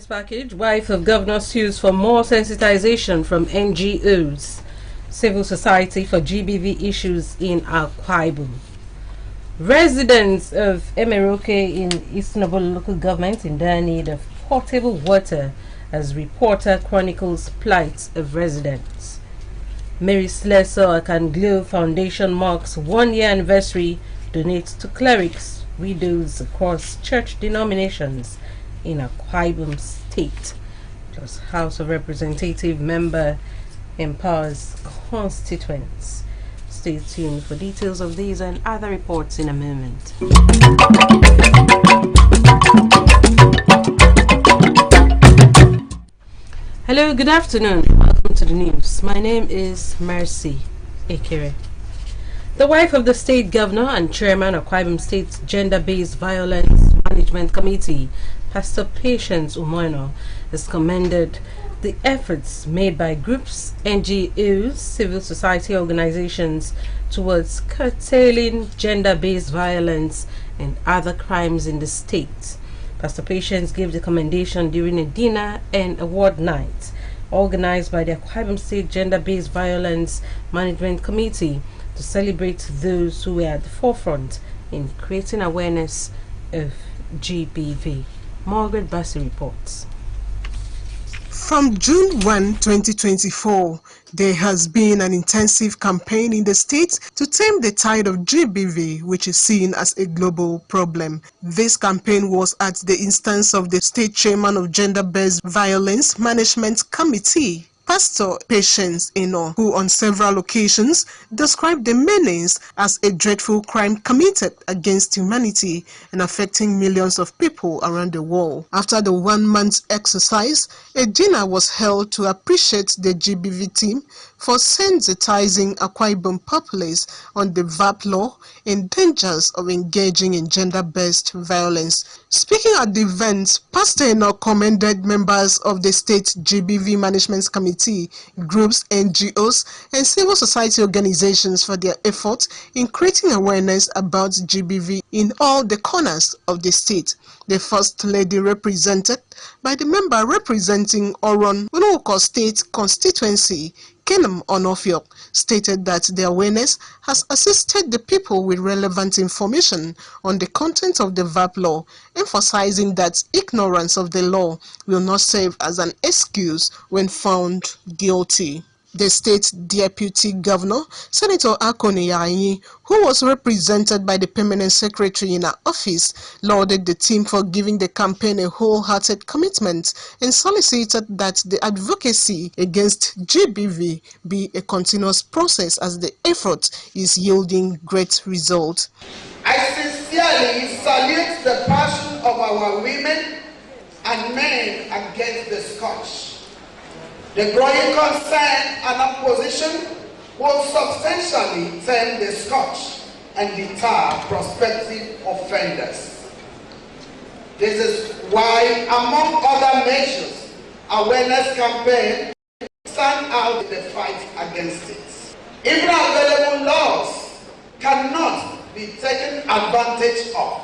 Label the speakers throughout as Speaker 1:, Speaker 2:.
Speaker 1: Awareness package. Wife of governor sues for more sensitization from NGOs. Civil society for GBV issues in Akwa Ibom. Residents of Emeroke in East Noble local government in dire need of potable water, as reporter chronicles plight of residents. Mary Slessor Akanglo Foundation marks 1-year anniversary, donates to clerics, widows across church denominations in Akwa Ibom State. Plus House of Representative member empowers constituents. Stay tuned for details of these and other reports in a moment. Hello, good afternoon. Welcome to the news. My name is Mercy Ekere. The wife of the state governor and chairman of Akwa Ibom State's Gender-Based Violence Management Committee, Pastor Patience Umoino, has commended the efforts made by groups, NGOs, civil society organizations towards curtailing gender-based violence and other crimes in the state. Pastor Patience gave the commendation during a dinner and award night organized by the Akwa Ibom State Gender-Based Violence Management Committee to celebrate those who were at the forefront in creating awareness of GBV. Margaret Bassey reports.
Speaker 2: From June 1, 2024, there has been an intensive campaign in the state to tame the tide of GBV, which is seen as a global problem. This campaign was at the instance of the state chairman of Gender-Based Violence Management Committee, Pastor Patience Eno, who on several occasions described the menace as a dreadful crime committed against humanity and affecting millions of people around the world. After the 1-month exercise, a dinner was held to appreciate the GBV team for sensitizing Akwa Ibom populace on the VAP law and dangers of engaging in gender-based violence. Speaking at the event, Pastor Eno commended members of the state GBV Management Committee, groups, NGOs, and civil society organizations for their efforts in creating awareness about GBV in all the corners of the state. The First Lady, represented by the member representing Oron Unoko State Constituency, Kenem Onofiok, stated that the awareness has assisted the people with relevant information on the content of the VAP law, emphasizing that ignorance of the law will not serve as an excuse when found guilty. The state deputy governor, Senator Akone Yayi, who was represented by the permanent secretary in her office, lauded the team for giving the campaign a wholehearted commitment and solicited that the advocacy against GBV be a continuous process as the effort is yielding great results.
Speaker 3: I sincerely salute the passion of our women and men against the scourge. The growing concern and opposition will substantially tame the scourge and deter prospective offenders. This is why, among other measures, awareness campaign stand out in the fight against it. Even available laws cannot be taken advantage of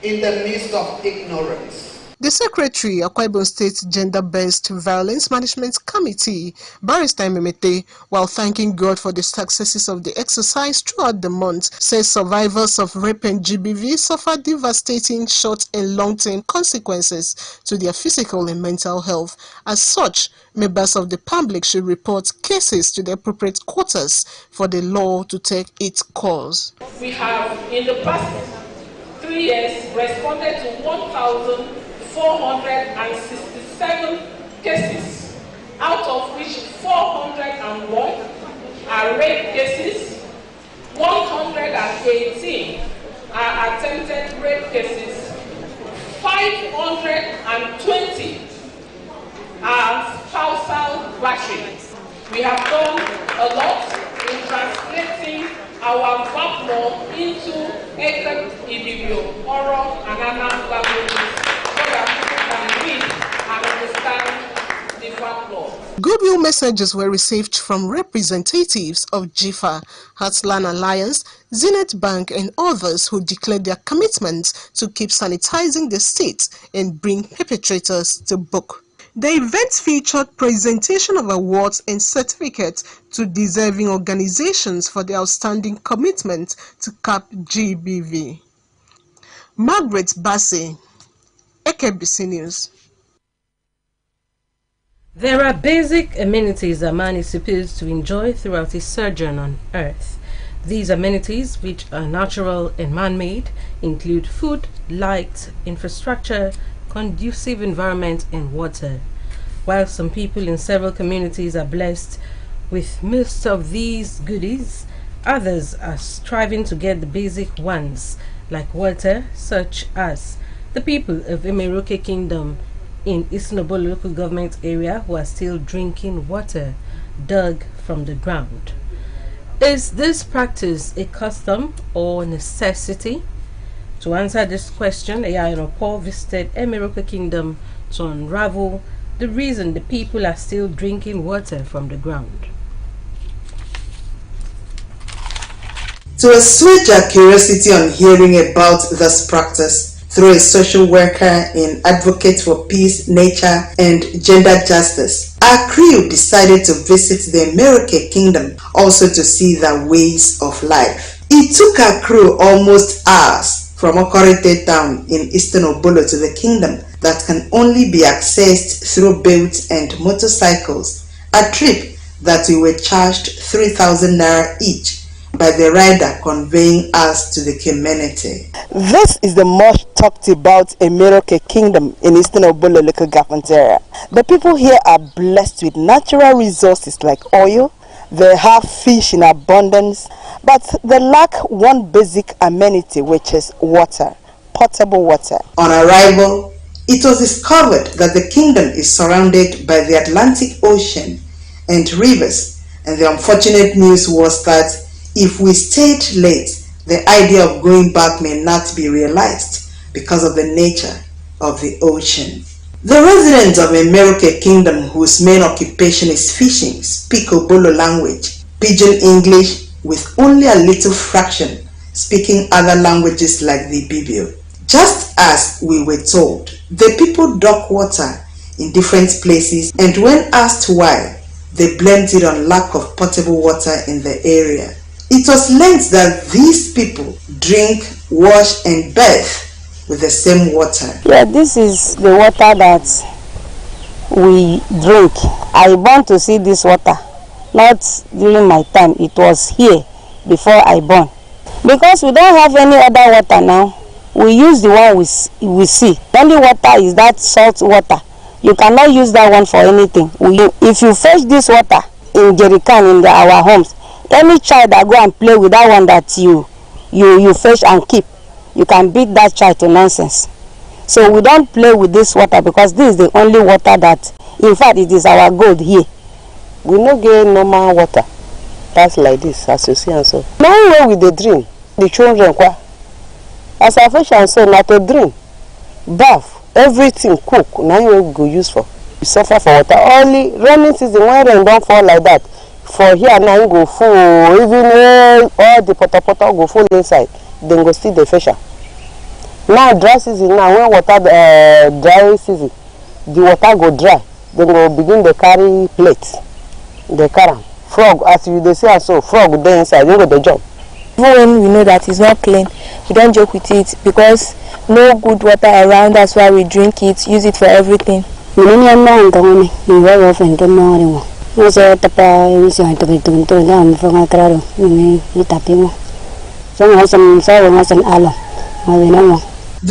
Speaker 3: in the midst of ignorance.
Speaker 2: The Secretary, Akwa Ibom State Gender-Based Violence Management Committee, Barrister Memete, while thanking God for the successes of the exercise throughout the month, says survivors of rape and GBV suffer devastating short and long-term consequences to their physical and mental health. As such, members of the public should report cases to the appropriate quarters for the law to take its course.
Speaker 4: We have, in the past 3 years, responded to 1,467 cases, out of which 401 are rape cases, 118 are attempted rape cases, 520 are spousal battery. We have done a lot in translating our VAP law into Ekek, Ibibio, Oro, and Anam languages so that people can read and understand the VAP law.
Speaker 2: Goodwill messages were received from representatives of GIFA, Heartland Alliance, Zenith Bank and others who declared their commitment to keep sanitizing the state and bring perpetrators to book. The event featured presentation of awards and certificates to deserving organizations for their outstanding commitment to cap GBV. Margaret Bassey, Akbc News.
Speaker 1: There are basic amenities a man is supposed to enjoy throughout his sojourn on Earth. These amenities, which are natural and man-made, include food, light, infrastructure, conducive environment, and water. While some people in several communities are blessed with most of these goodies, others are striving to get the basic ones, like water, such as the people of Emeroke Kingdom in Eastern Obolo local government area who are still drinking water dug from the ground. Is this practice a custom or necessity? To answer this question, Ayano Paul visited Emeroke Kingdom to unravel the reason the people are still drinking water from the ground.
Speaker 5: To assuage our curiosity on hearing about this practice, through a social worker and advocate for peace, nature, and gender justice, our crew decided to visit the Emeroke Kingdom, also to see their ways of life. It took our crew almost hours from Okorite town in Eastern Obolo to the kingdom that can only be accessed through boats and motorcycles, a trip that we were charged 3,000 naira each by the rider conveying us to the community.
Speaker 6: This is the much talked about Emeroke Kingdom in Eastern Obolo local government area. The people here are blessed with natural resources like oil. They have fish in abundance, but they lack one basic amenity, which is water, potable water.
Speaker 5: On arrival, it was discovered that the kingdom is surrounded by the Atlantic Ocean and rivers, and the unfortunate news was that if we stayed late, the idea of going back may not be realized because of the nature of the ocean. The residents of Emeroke Kingdom, whose main occupation is fishing, speak Obolo language, Pidgin English, with only a little fraction speaking other languages like the Ibibio. Just as we were told, the people dug water in different places, and when asked why, they blamed it on lack of potable water in the area. It was learned that these people drink, wash, and bathe with the same water.
Speaker 7: Yeah, this is the water that we drink. I want to see this water, not during my time. It was here before I born. Because we don't have any other water now, we use the one we see. The only water is that salt water. You cannot use that one for anything. If you fetch this water in jerrycan in our homes, any child that go and play with that one that you fetch and keep, you can beat that child to nonsense. So we don't play with this water because this is the only water that, in fact, it is our gold here.
Speaker 6: We no get normal water. That's like this, as you see and so. Now where we dey drink, the children kwa. As I fetch and so, not to drink, bath, everything cook. Now we go use for. We suffer for water. Only rainy season when rain don't fall like that. For here now you go full, even all the potato go full inside, then go see the fisher. Now dry season, now when water dry season, the water go dry, then go begin to carry plates, the carry frog, as you they say so, frog there inside, you go the job.
Speaker 8: Even when we know that it's not clean, we don't joke with it because no good water around, that's why we drink it, use it for everything.
Speaker 5: The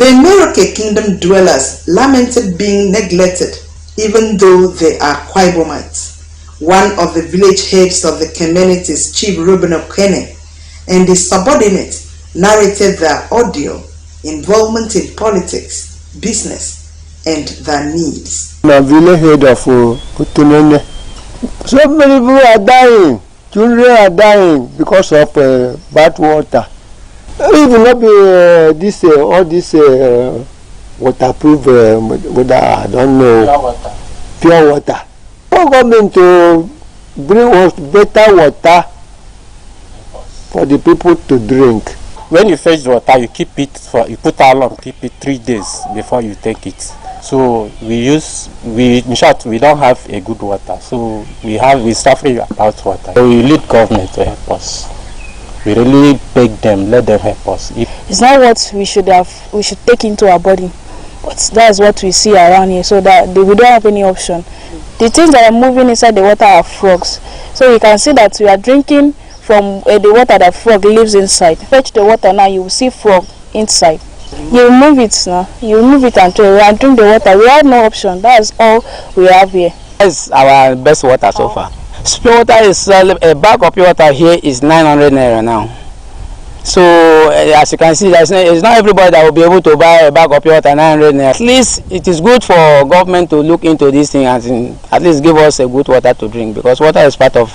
Speaker 5: Emeroke Kingdom dwellers lamented being neglected, even though they are Kwaibomites. One of the village heads of the community's Chief Ruben Okene and his subordinate narrated their ordeal, involvement in politics, business, and their needs.
Speaker 9: My village head of Utunene. So many people are dying. Children are dying because of bad water. It will not be all this waterproof water. I don't know. Pure water. for government to bring us better water for the people to drink.
Speaker 10: When you fetch the water, you keep it you put alarm, keep it 3 days before you take it. So in short, we don't have a good water. So we suffer about water. So we need government to help us. We really beg them, let them help us.
Speaker 8: It's not what we should take into our body, but that's what we see around here. So that we don't have any option. The things that are moving inside the water are frogs. So you can see that we are drinking from the water that frog lives inside. Fetch the water now, you will see frog inside. You remove it now. You remove it and drink the water. We have no option. That's all we have here.
Speaker 11: That's our best water so far. Pure water is a bag of pure water here is 900 naira now. So as you can see, it's not everybody that will be able to buy a bag of pure water 900 naira. At least it is good for government to look into this thing and at least give us a good water to drink, because water is part of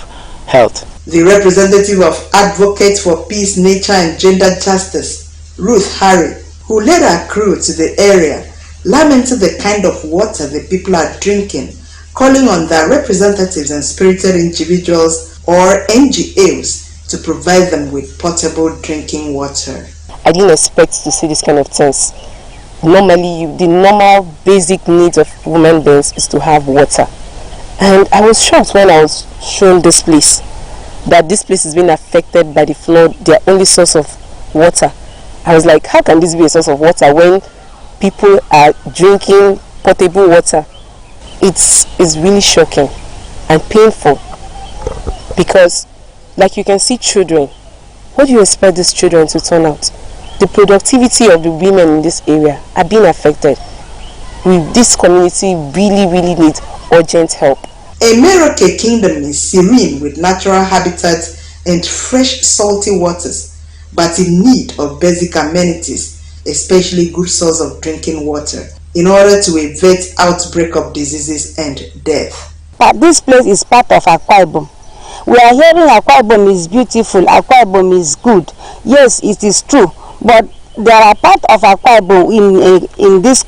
Speaker 11: health.
Speaker 5: The representative of Advocates for Peace, Nature and Gender Justice, Ruth Harry, who led her crew to the area, lamented the kind of water the people are drinking, calling on their representatives and spirited individuals or NGOs to provide them with potable drinking water.
Speaker 6: I didn't expect to see this kind of things. Normally, the normal basic needs of human beings is to have water. And I was shocked when I was shown this place, that this place is being affected by the flood, their only source of water. I was like, how can this be a source of water when people are drinking potable water? It's really shocking and painful, because like you can see children. What do you expect these children to turn out? The productivity of the women in this area are being affected. This community really needs urgent help.
Speaker 5: Emeroke Kingdom is serene with natural habitats and fresh salty waters, but in need of basic amenities, especially good source of drinking water, in order to avert outbreak of diseases and death.
Speaker 7: But this place is part of Akwa Ibom. We are hearing Akwa Ibom is beautiful, Akwa Ibom is good. Yes, it is true, but there are part of Akwa Ibom in this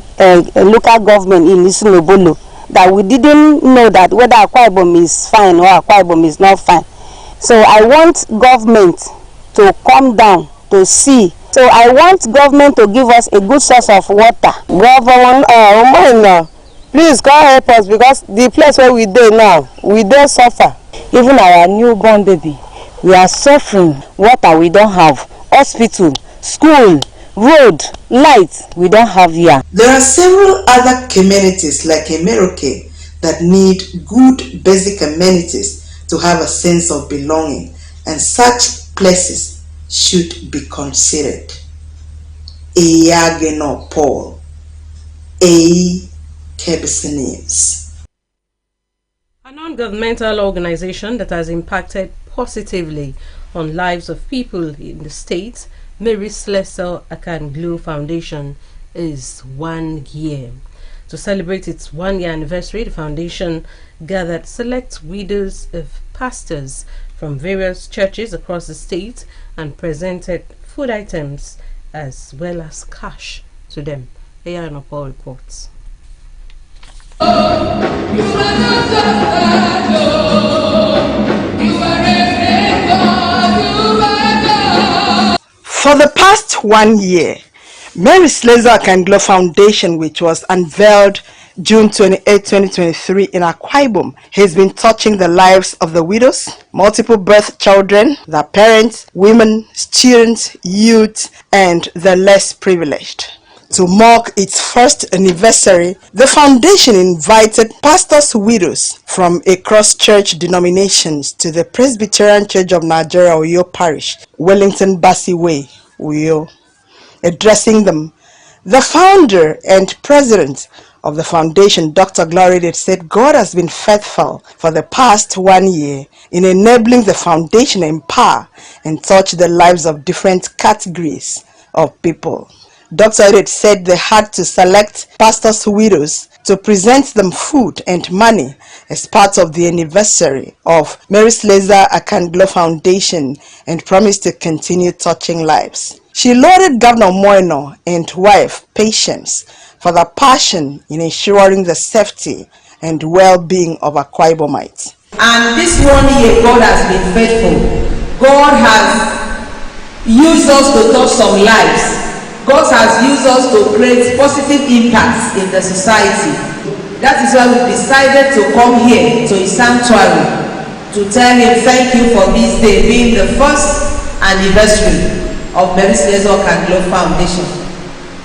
Speaker 7: local government in Isunobolo that we didn't know that whether Akwa Ibom is fine or Akwa Ibom is not fine. So I want government to come down to see. So I want government to give us a good source of water.
Speaker 6: Government, please come help us, because the place where we dey now, we don't suffer.
Speaker 7: Even our newborn baby, we are suffering. Water we don't have, hospital, school, road, light we don't have here.
Speaker 5: There are several other communities like Emeroke that need good basic amenities to have a sense of belonging, and such places should be considered. Eyageno Paul, Akbc News.
Speaker 1: A non-governmental organization that has impacted positively on lives of people in the state, Mary Slessor Akanglu Foundation, is 1 year. To celebrate its 1 year anniversary, the foundation gathered select widows of pastors from various churches across the state and presented food items as well as cash to them. Ayana Paul reports.
Speaker 12: For the past 1 year, Mary Slessor Akanglu Foundation, which was unveiled June 28, 2023 in Akwa Ibom, has been touching the lives of the widows, multiple birth children, their parents, women, students, youth, and the less privileged. To mark its first anniversary, the foundation invited pastors' widows from across church denominations to the Presbyterian Church of Nigeria, Uyo Parish, Wellington Bassey Way, Uyo. Addressing them, the founder and president of the foundation, Dr. Glory, said God has been faithful for the past 1 year in enabling the foundation empower and touch the lives of different categories of people. Dr. Edith said they had to select pastors' widows to present them food and money as part of the anniversary of Mary Slessor Akanglu Foundation, and promised to continue touching lives. She lauded Governor Moino and wife Patience for their passion in ensuring the safety and well-being of Akwa Ibomites.
Speaker 13: And this 1 year, God has been faithful. God has used us to touch some lives. God has used us to create positive impacts in the society. That is why we decided to come here to his sanctuary to tell him thank you for this day being the first anniversary of Mary Slessor Kanglo Foundation.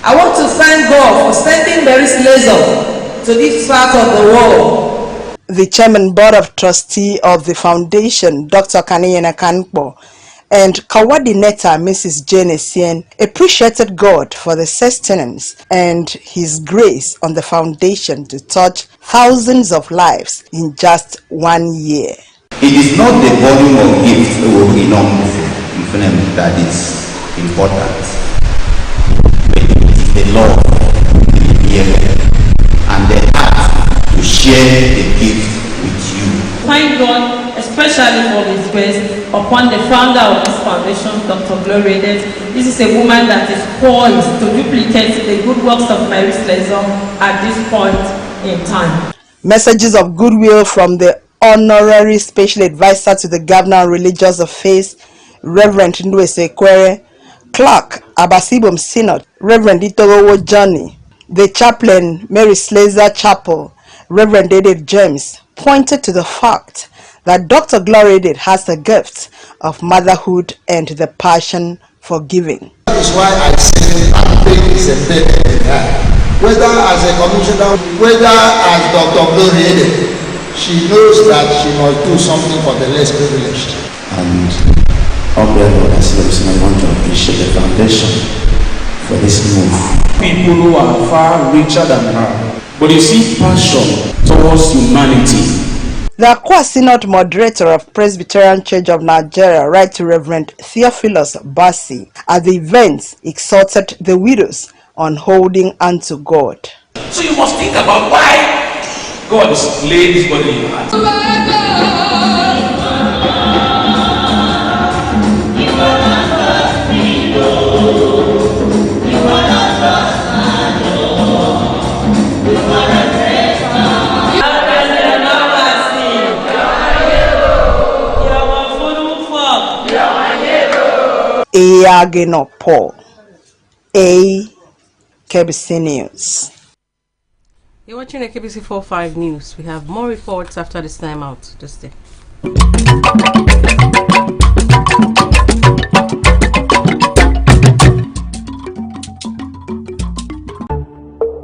Speaker 13: I want to thank God for sending Mary Slessor to this part of the world.
Speaker 12: The Chairman Board of Trustee of the Foundation, Dr. Kaniyena Kankpo, and Coordinator Mrs. Jane Essien appreciated God for the sustenance and His grace on the foundation to touch thousands of lives in just 1 year.
Speaker 14: It is not the volume of gifts that is important, but it is the love, the giver, and the heart to share the gift with you.
Speaker 15: Thank God, especially for His grace upon the founder of this foundation, Dr. Gloria. This is a woman that is poised to duplicate the good works of Mary Slessor at this point in time.
Speaker 12: Messages of goodwill from the Honorary Special Advisor to the Governor on Religious Affairs, Reverend Ndwese Kwere, Clerk, Abasibom Synod, Reverend Itorowo Johnny, the Chaplain, Mary Slessor Chapel, Reverend Edith James, pointed to the fact that Dr. Gloria has the gift of motherhood and the passion for giving.
Speaker 16: That is why I say that thing is embedded in her. Whether as a commissioner, whether as Dr. Gloria, she knows that she must do something for the less privileged.
Speaker 14: And I want to appreciate the foundation for this move.
Speaker 17: People who are far richer than her. But you see passion towards humanity.
Speaker 12: The Akwa Synod moderator of Presbyterian Church of Nigeria, Right to Reverend Theophilus Basi, at the event exhorted the widows on holding unto God.
Speaker 17: So you must think about why God has laid this body in your heart.
Speaker 12: Paul, Akbc News.
Speaker 1: You're watching Akbc 45 News. We have more reports after this time out. Just stay.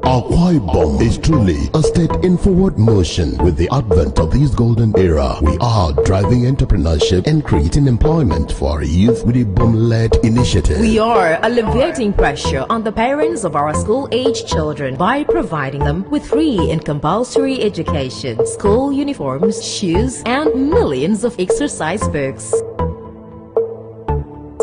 Speaker 18: Akwa Ibom is truly a state in forward motion. With the advent of this golden era, we are driving entrepreneurship and creating employment for our youth with a Ibom-led initiative.
Speaker 19: We are alleviating pressure on the parents of our school-age children by providing them with free and compulsory education, school uniforms, shoes, and millions of exercise books.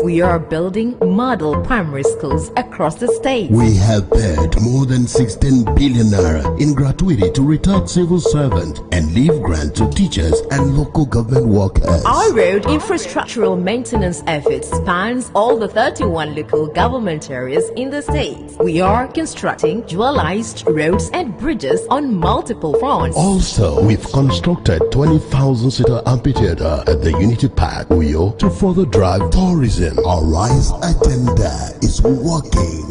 Speaker 19: We are building model primary schools across the state.
Speaker 18: We have paid more than 16 billion naira in gratuity to retired civil servants and leave grant to teachers and local government workers.
Speaker 19: Our road infrastructural maintenance efforts spans all the 31 local government areas in the state. We are constructing dualized roads and bridges on multiple fronts.
Speaker 18: Also, we've constructed 20,000-seater amphitheater at the Unity Park, Uyo, to further drive tourism. Our RISE agenda is working.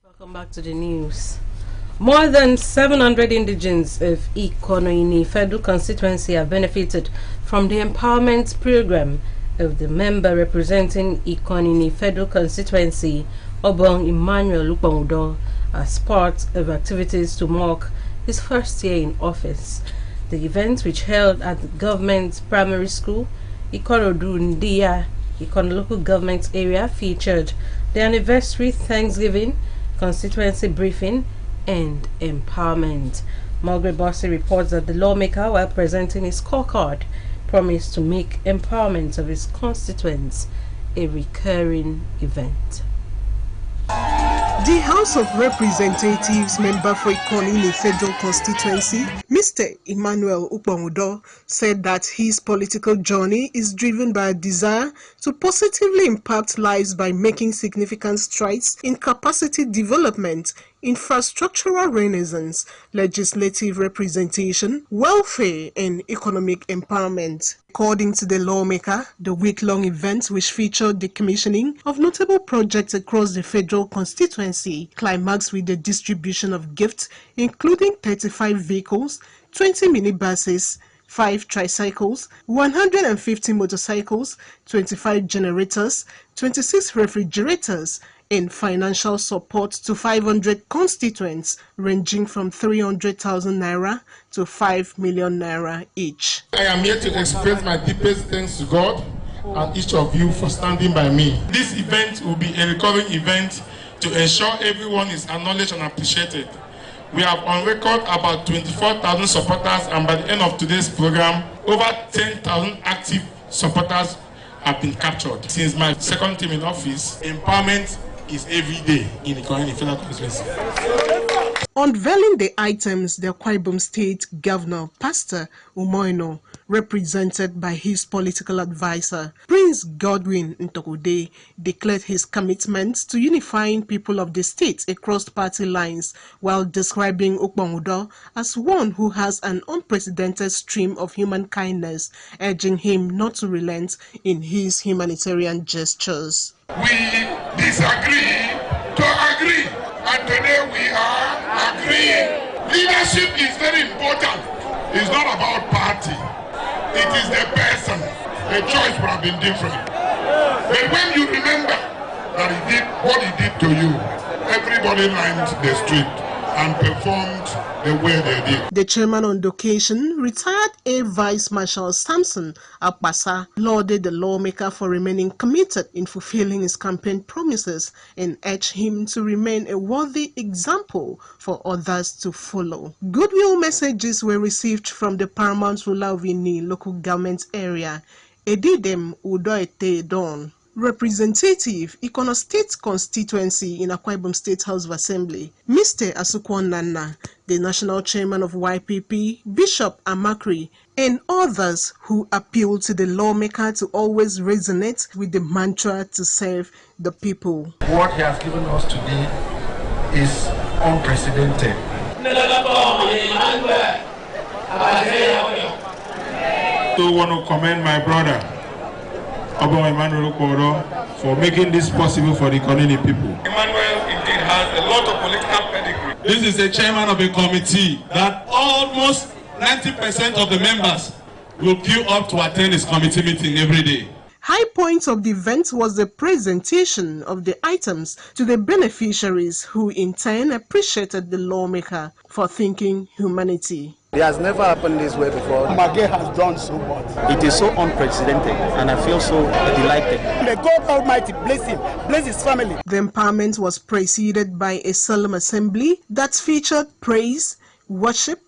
Speaker 1: Welcome back to the news. More than 700 indigents of Ikonoini Federal Constituency have benefited from the empowerment program of the member representing Ikonoini Federal Constituency, Obong Emmanuel Lupaudo, as part of activities to mark his first year in office. The event, which held at the government primary school, Ikorodu Ndia, Ikon local government area, featured the anniversary Thanksgiving, constituency briefing, and empowerment. Margaret Bossy reports that the lawmaker, while presenting his scorecard, promised to make empowerment of his constituents a recurring event.
Speaker 2: The House of Representatives member for Ikonini Federal Constituency, Mr. Emmanuel Ukpongwudo, said that his political journey is driven by a desire to positively impact lives by making significant strides in capacity development, infrastructural renaissance, legislative representation, welfare, and economic empowerment. According to the lawmaker, the week-long event, which featured the commissioning of notable projects across the federal constituency, climaxed with the distribution of gifts, including 35 vehicles, 20 minibuses, 5 tricycles, 150 motorcycles, 25 generators, 26 refrigerators, and financial support to 500 constituents, ranging from 300,000 naira to 5 million naira each.
Speaker 20: I am here to express my deepest thanks to God and each of you for standing by me. This event will be a recurring event to ensure everyone is acknowledged and appreciated. We have on record about 24,000 supporters, and by the end of today's program, over 10,000 active supporters have been captured. Since my second term in office, empowerment is every day in the Federal Constituency.
Speaker 2: Unveiling the items, the Akwa Ibom State Governor, Pastor Umoino, represented by his political advisor, Prince Godwin Ntokode, declared his commitment to unifying people of the state across party lines, while describing Ukpongwudo as one who has an unprecedented stream of human kindness, urging him not to relent in his humanitarian gestures.
Speaker 20: We disagree to agree, and today we are agreeing. Leadership is very important. It's not about party. It is the person. The choice would have been different. But when you remember that he did what he did to you, everybody lined the street and performed the way they did.
Speaker 2: The chairman on the occasion, retired Air Vice Marshal Samson Akbc, lauded the lawmaker for remaining committed in fulfilling his campaign promises and urged him to remain a worthy example for others to follow. Goodwill messages were received from the paramount ruler of Ini local government area, Edidem Udoete Don, Representative, Ikono State Constituency in Akwa Ibom State House of Assembly, Mr. Asukwon Nana, the National Chairman of YPP, Bishop Amakri, and others who appeal to the lawmaker to always resonate with the mantra to serve the people.
Speaker 16: What he has given us today is unprecedented.
Speaker 20: I want to commend my brother, Emmanuel Ukpongwudo, for making this possible for the Ikonini people.
Speaker 21: Emmanuel indeed has a lot of political pedigree.
Speaker 20: This is the chairman of a committee that almost 90% of the members will queue up to attend his committee meeting every day.
Speaker 2: High point of the event was the presentation of the items to the beneficiaries, who in turn appreciated the lawmaker for thinking humanity.
Speaker 22: It has never happened this way before.
Speaker 16: Mage has done so much.
Speaker 22: It is so unprecedented, and I feel so delighted.
Speaker 16: May God Almighty bless him, bless his family.
Speaker 2: The empowerment was preceded by a solemn assembly that featured praise, worship,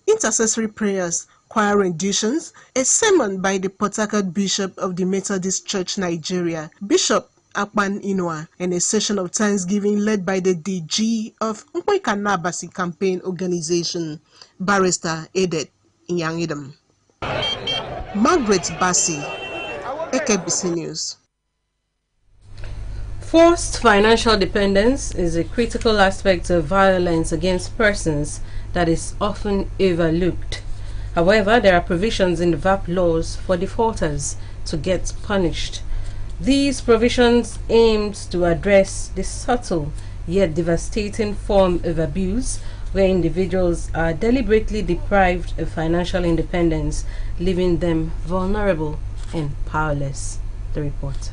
Speaker 2: intercessory prayers, choir renditions, a sermon by the Port Harcourt Bishop of the Methodist Church Nigeria, Bishop Akpan Inoa, and a session of thanksgiving led by the DG of Akbc campaign organization, Barrister Edet Nyangidam. Margaret Bassi, Akbc News.
Speaker 1: Forced financial dependence is a critical aspect of violence against persons that is often overlooked. However, there are provisions in the VAP laws for defaulters to get punished. These provisions aimed to address the subtle yet devastating form of abuse where individuals are deliberately deprived of financial independence, leaving them vulnerable and powerless. The report.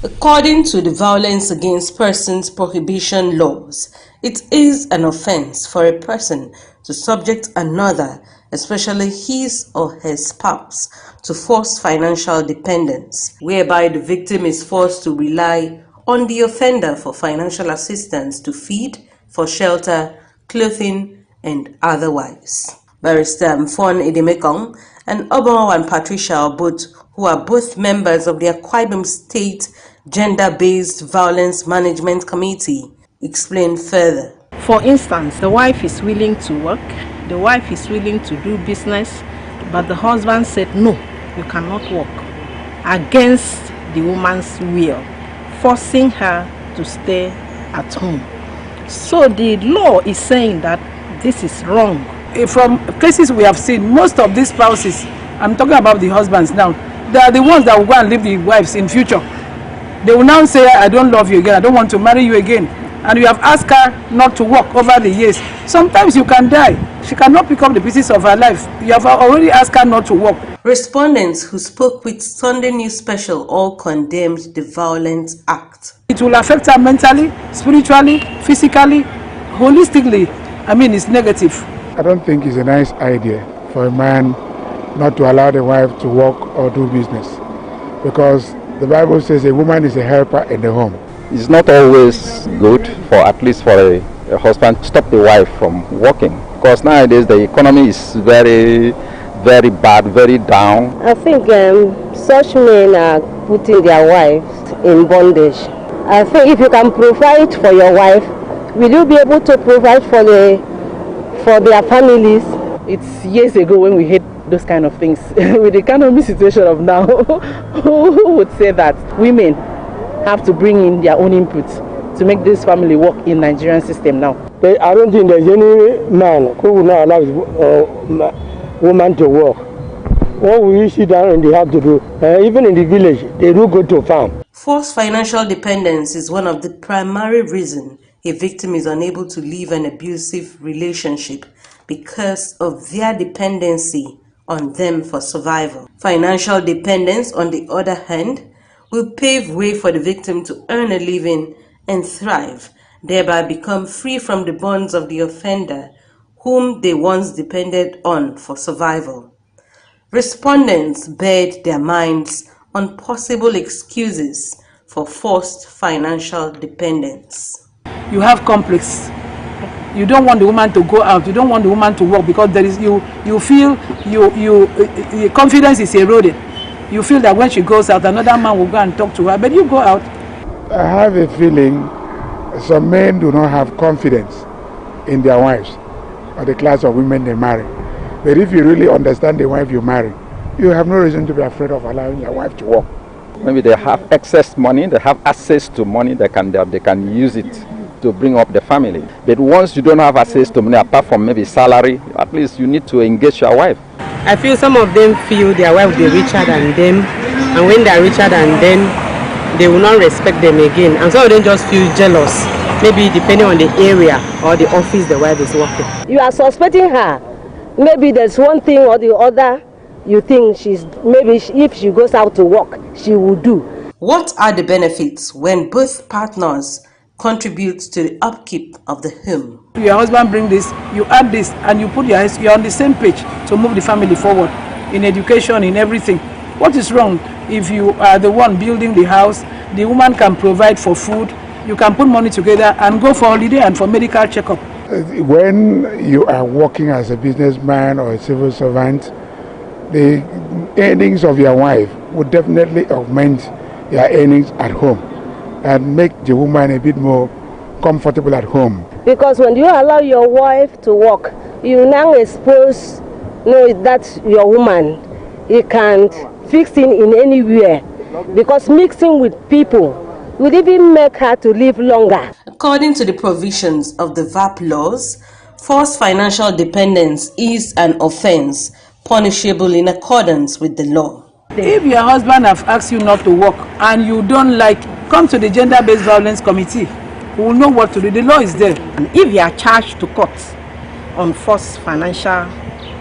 Speaker 1: According to the Violence Against Persons Prohibition laws, it is an offense for a person to subject another, especially his or her spouse, to forced financial dependence, whereby the victim is forced to rely on the offender for financial assistance to feed, for shelter, clothing, and otherwise. Barrister Mfon Edemekong and Obawan Patricia Obut, who are both members of the Akwa Ibom State Gender-Based Violence Management Committee explained further.
Speaker 3: For instance, the wife is willing to work, the wife is willing to do business, but the husband said, no, you cannot work, against the woman's will, forcing her to stay at home. So the law is saying that this is wrong.
Speaker 4: From cases we have seen, most of these spouses, I'm talking about the husbands now, they are the ones that will go and leave the wives in future. They will now say, I don't love you again, I don't want to marry you again. And you have asked her not to work over the years. Sometimes you can die. She cannot pick up the pieces of her life. You have already asked her not to work.
Speaker 1: Respondents who spoke with Sunday News Special all condemned the violent act.
Speaker 4: It will affect her mentally, spiritually, physically, holistically. I mean, it's negative.
Speaker 23: I don't think it's a nice idea for a man not to allow the wife to work or do business, because the Bible says a woman is a helper in the home.
Speaker 24: It's not always good for, at least for a husband, to stop the wife from working, because nowadays the economy is very bad, very down.
Speaker 6: I think such men are putting their wives in bondage. I think if you can provide for your wife, will you be able to provide for their families?
Speaker 25: It's years ago when we had those kind of things. With the economic situation of now, who would say that women have to bring in their own input to make this family work in Nigerian system now?
Speaker 9: I don't think there's any man who will not allow his woman to work. What will you sit down and they have to do? Even in the village, they do go to farm.
Speaker 1: Forced financial dependence is one of the primary reasons a victim is unable to leave an abusive relationship, because of their dependency on them for survival. Financial dependence, on the other hand, will pave way for the victim to earn a living and thrive, thereby become free from the bonds of the offender whom they once depended on for survival. Respondents bared their minds on possible excuses for forced financial dependence.
Speaker 4: You have complex. You don't want the woman to go out. You don't want the woman to work, because there is you feel your confidence is eroded. You feel that when she goes out, another man will go and talk to her. But you go out.
Speaker 23: I have a feeling some men do not have confidence in their wives or the class of women they marry. But if you really understand the wife you marry, you have no reason to be afraid of allowing your wife to work.
Speaker 24: Maybe they have excess money, they have access to money, they can use it to bring up the family. But once you don't have access to money, apart from maybe salary, at least you need to engage your wife.
Speaker 6: I feel some of them feel their wife will be richer than them, and when they are richer than them, they will not respect them again. And some of them just feel jealous, maybe depending on the area or the office the wife is working. You are suspecting her. Maybe there's one thing or the other you think if she goes out to work, she will do.
Speaker 1: What are the benefits when both partners contribute to the upkeep of the home?
Speaker 4: Your husband bring this, you add this, and you're on the same page to move the family forward in education, in everything. What is wrong if you are the one building the house? The woman can provide for food. You can put money together and go for holiday and for medical checkup.
Speaker 23: When you are working as a businessman or a civil servant, the earnings of your wife would definitely augment your earnings at home and make the woman a bit more comfortable at home.
Speaker 6: Because when you allow your wife to work, you now expose that your woman, you can't fix in anywhere, because mixing with people would even make her to live longer.
Speaker 1: According to the provisions of the VAP laws, forced financial dependence is an offense punishable in accordance with the law.
Speaker 4: If your husband have asked you not to work and you don't like, come to the Gender-Based Violence Committee. We will know what to do. The law is there.
Speaker 3: If you are charged to court on forced financial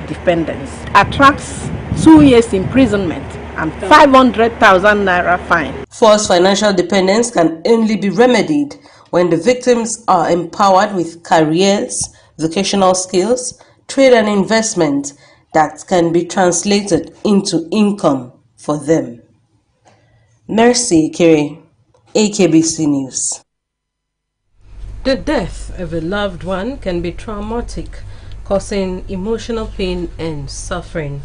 Speaker 3: dependence, attracts 2 years imprisonment and 500,000 naira fine.
Speaker 1: Forced financial dependence can only be remedied when the victims are empowered with careers, vocational skills, trade and investment that can be translated into income for them. Mercy Ikere, Akbc News. The death of a loved one can be traumatic, causing emotional pain and suffering.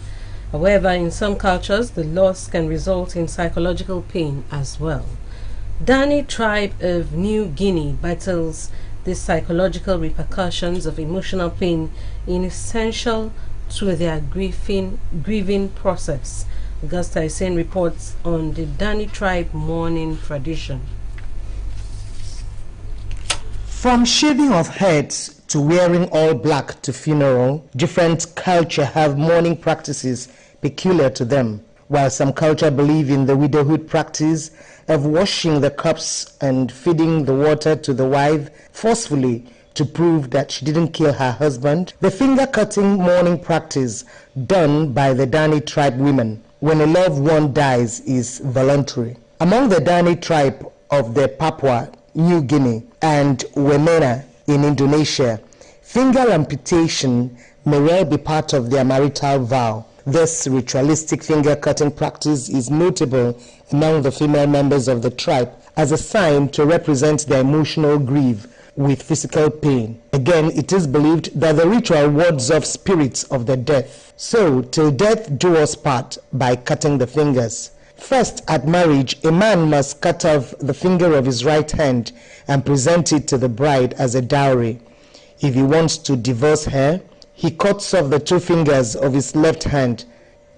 Speaker 1: However, in some cultures, the loss can result in psychological pain as well. Dani tribe of New Guinea battles the psychological repercussions of emotional pain essential to their grieving process. Augusta Isen reports on the Dani tribe mourning tradition.
Speaker 5: From shaving of heads to wearing all black to funeral, different culture have mourning practices peculiar to them. While some culture believe in the widowhood practice of washing the cups and feeding the water to the wife forcefully to prove that she didn't kill her husband, the finger-cutting mourning practice done by the Dani tribe women when a loved one dies is voluntary. Among the Dani tribe of the Papua New Guinea and Wamena in Indonesia, finger amputation may well be part of their marital vow. This ritualistic finger-cutting practice is notable among the female members of the tribe as a sign to represent their emotional grief with physical pain. Again, it is believed that the ritual wards off spirits of the death. So, till death do us part by cutting the fingers. First, at marriage, a man must cut off the finger of his right hand and present it to the bride as a dowry. If he wants to divorce her, he cuts off the 2 fingers of his left hand.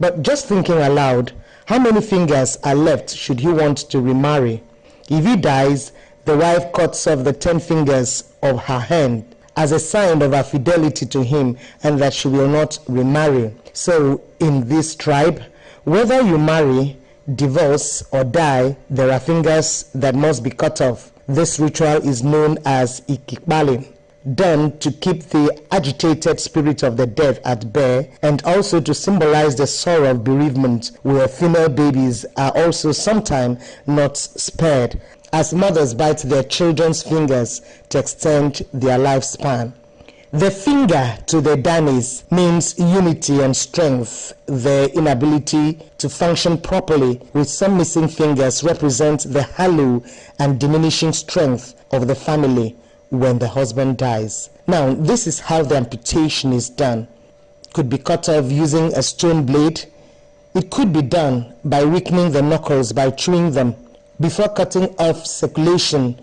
Speaker 5: But just thinking aloud, how many fingers are left should he want to remarry? If he dies, the wife cuts off the 10 fingers of her hand as a sign of her fidelity to him and that she will not remarry. So, in this tribe, whether you marry, divorce, or die, there are fingers that must be cut off. This ritual is known as ikikbali, done to keep the agitated spirit of the dead at bay and also to symbolize the sorrow of bereavement, where female babies are also sometimes not spared, as mothers bite their children's fingers to extend their lifespan. The finger to the Danis means unity and strength. Their inability to function properly with some missing fingers represents the hollow and diminishing strength of the family when the husband dies. Now, this is how the amputation is done. It could be cut off using a stone blade. It could be done by weakening the knuckles by chewing them before cutting off circulation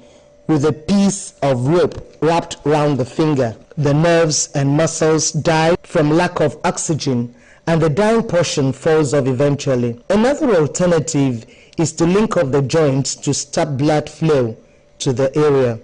Speaker 5: with a piece of rope wrapped round the finger. The nerves and muscles die from lack of oxygen and the dying portion falls off eventually. Another alternative is to link up the joints to stop blood flow to the area.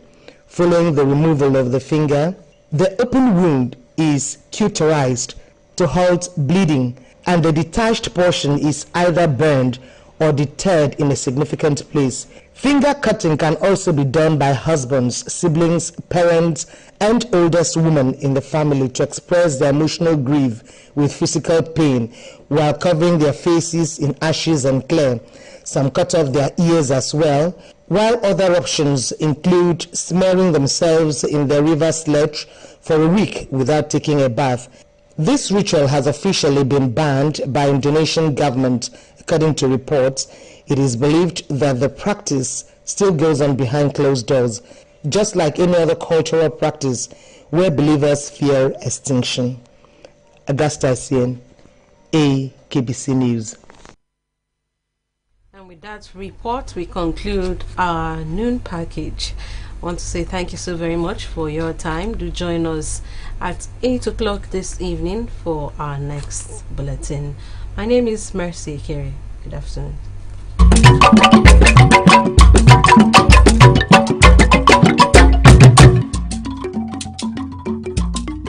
Speaker 5: Following the removal of the finger, the open wound is cauterized to halt bleeding, and the detached portion is either burned or deterred in a significant place. Finger cutting can also be done by husbands, siblings, parents, and oldest women in the family to express their emotional grief with physical pain while covering their faces in ashes and clay. Some cut off their ears as well, while other options include smearing themselves in the river sledge for a week without taking a bath. This ritual has officially been banned by Indonesian government. According to reports, it is believed that the practice still goes on behind closed doors, just like any other cultural practice where believers fear extinction. Augusta Isen, Akbc News.
Speaker 1: And with that report, we conclude our noon package. I want to say thank you so very much for your time. Do join us at 8 o'clock this evening for our next bulletin. My name is Mercy Kere. Good afternoon.